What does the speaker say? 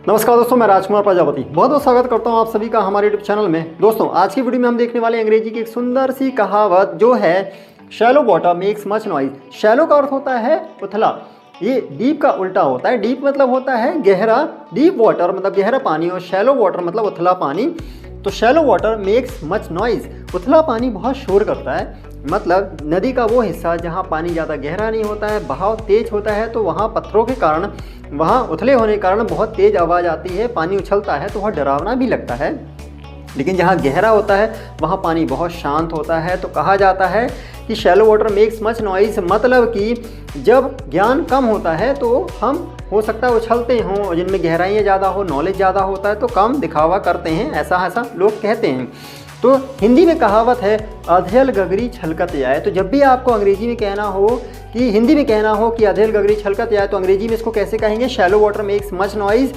नमस्कार दोस्तों, मैं राजकुमार प्रजापति बहुत बहुत स्वागत करता हूं आप सभी का हमारे यूट्यूब चैनल में। दोस्तों आज की वीडियो में हम देखने वाले अंग्रेजी की एक सुंदर सी कहावत जो है shallow water makes much noise. Shallow का अर्थ होता है उथला, ये डीप का उल्टा होता है। डीप मतलब होता है गहरा, डीप वाटर मतलब गहरा पानी, और शैलो वाटर मतलब उथला पानी। तो shallow water makes much noise, उथला पानी बहुत शोर करता है। मतलब नदी का वो हिस्सा जहाँ पानी ज़्यादा गहरा नहीं होता है, बहाव तेज होता है, तो वहाँ पत्थरों के कारण, वहाँ उथले होने के कारण बहुत तेज़ आवाज़ आती है, पानी उछलता है तो वह डरावना भी लगता है। लेकिन जहाँ गहरा होता है वहाँ पानी बहुत शांत होता है। तो कहा जाता है कि shallow water makes much noise, मतलब कि जब ज्ञान कम होता है तो हम हो सकता है उछलते हों, और जिनमें गहराइयाँ ज़्यादा हो, नॉलेज ज़्यादा होता है तो कम दिखावा करते हैं, ऐसा लोग कहते हैं। तो हिंदी में कहावत है अधेल गगरी छलकत जाए। तो जब भी आपको अंग्रेजी में कहना हो कि हिंदी में कहना हो कि अधेल गगरी छलकत जाए, तो अंग्रेजी में इसको कैसे कहेंगे? Shallow water makes much noise.